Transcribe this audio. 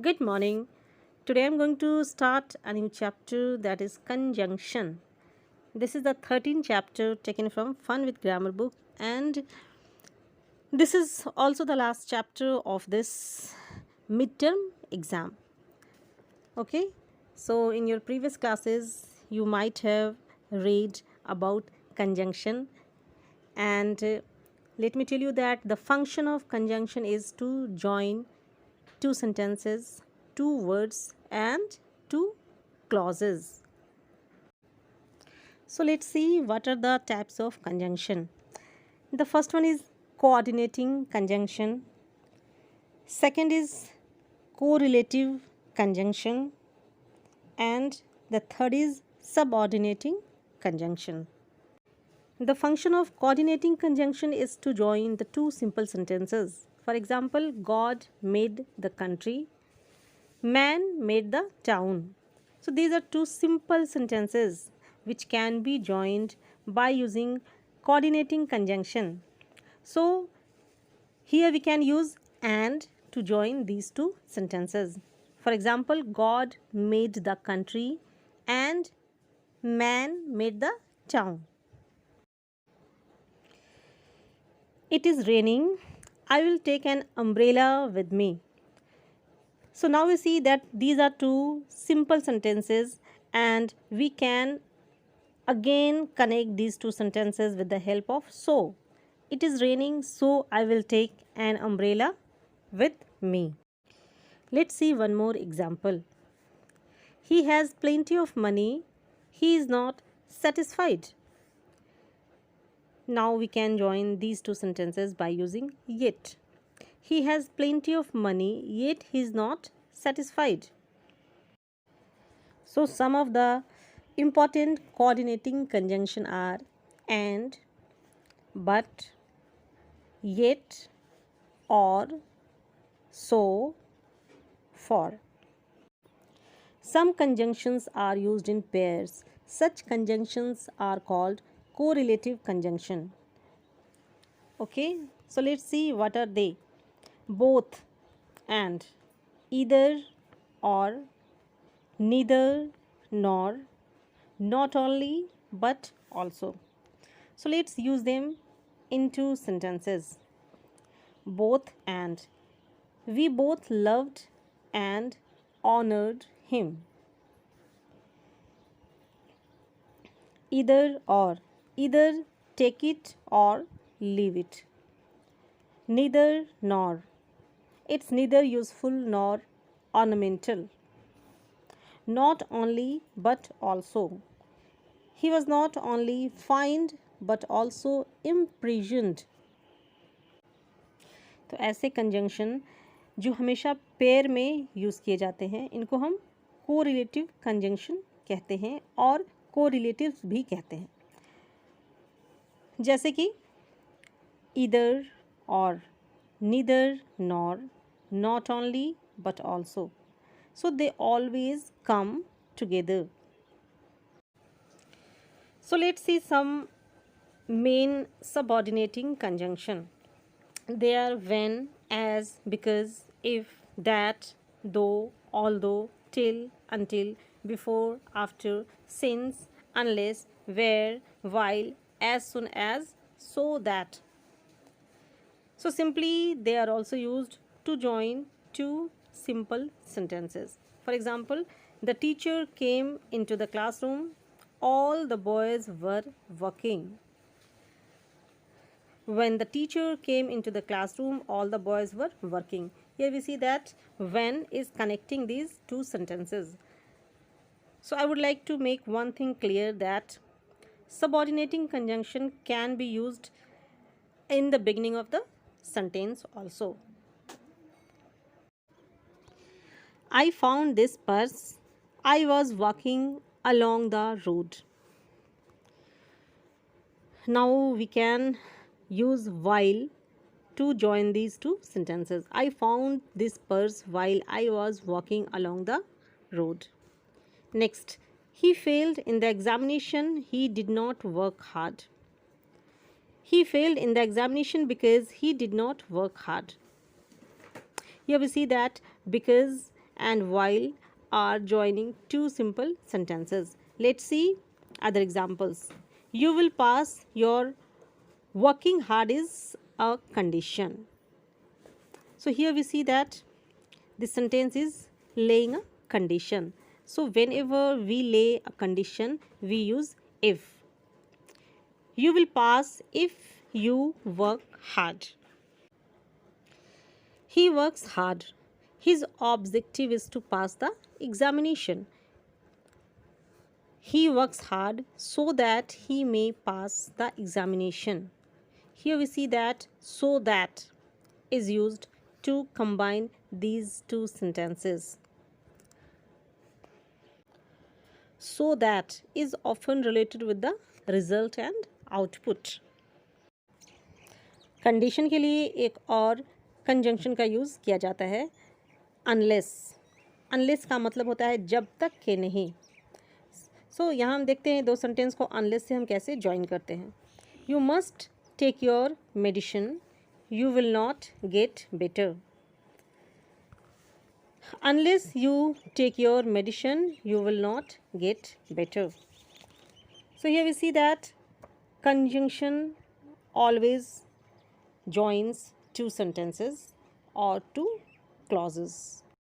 Good morning. Today I'm going to start a new chapter that is conjunction. This is the 13th chapter taken from Fun with Grammar book, and this is also the last chapter of this midterm exam. Okay? So in your previous classes you might have read about conjunction, and let me tell you that the function of conjunction is to join two sentences, two words, and two clauses. So let's see what are the types of conjunction. The first one is coordinating conjunction. Second is correlative conjunction. And the third is subordinating conjunction. The function of coordinating conjunction is to join the two simple sentences. For example, God made the country, man made the town. So these are two simple sentences which can be joined by using coordinating conjunction. So here we can use and to join these two sentences. For example, God made the country and man made the town. It is raining. I will take an umbrella with me. So now we see that these are two simple sentences, and we can again connect these two sentences with the help of so. It is raining, so I will take an umbrella with me. Let's see one more example. He has plenty of money. He is not satisfied. Now we can join these two sentences by using yet. He has plenty of money, yet he is not satisfied. So some of the important coordinating conjunction are and, but, yet, or, so, for. Some conjunctions are used in pairs. Such conjunctions are called correlative conjunction. Okay, so let's see what are they. Both and, either or, neither nor, not only but also. So let's use them in two sentences. Both and. We both loved and honored him. Either or. Either take it or leave it. Neither nor. It's neither useful nor ornamental. Not only but also. He was not only fined but also imprisoned. तो ऐसे conjunction जो हमेशा pair में use किए जाते हैं, इनको हम कोरिलेटिव कंजंक्शन कहते हैं और कोरिलेटिव्स भी कहते हैं. जैसे कि ईदर और, neither nor, not only but also. So they always come together. So let's see some main subordinating conjunction. They are when, as, because, if, that, though, although, till, until, before, after, since, unless, where, while, as soon as, so that. So simply they are also used to join two simple sentences. For example, the teacher came into the classroom. All the boys were working. When the teacher came into the classroom, all the boys were working. Here we see that when is connecting these two sentences. So I would like to make one thing clear, that subordinating conjunction can be used in the beginning of the sentence also. I found this purse. I was walking along the road. Now we can use while to join these two sentences. I found this purse while I was walking along the road. Next, he failed in the examination. He did not work hard. He failed in the examination because he did not work hard. Here we see that because and while are joining two simple sentences. Let's see other examples. You will pass. Your working hard is a condition. So here we see that this sentence is laying a condition. So whenever we lay a condition, we use if. You will pass if you work hard. He works hard. His objective is to pass the examination. He works hard so that he may pass the examination. Here we see that so that is used to combine these two sentences. So that is often related with the result and output. Condition के लिए एक और conjunction का use किया जाता है unless. Unless का मतलब होता है जब तक के नहीं. सो यहाँ हम देखते हैं दो सेंटेंस को अनलेस से हम कैसे ज्वाइन करते हैं. You must take your medicine, you will not get better. Unless you take your medicine, you will not get better. So here we see that conjunction always joins two sentences or two clauses.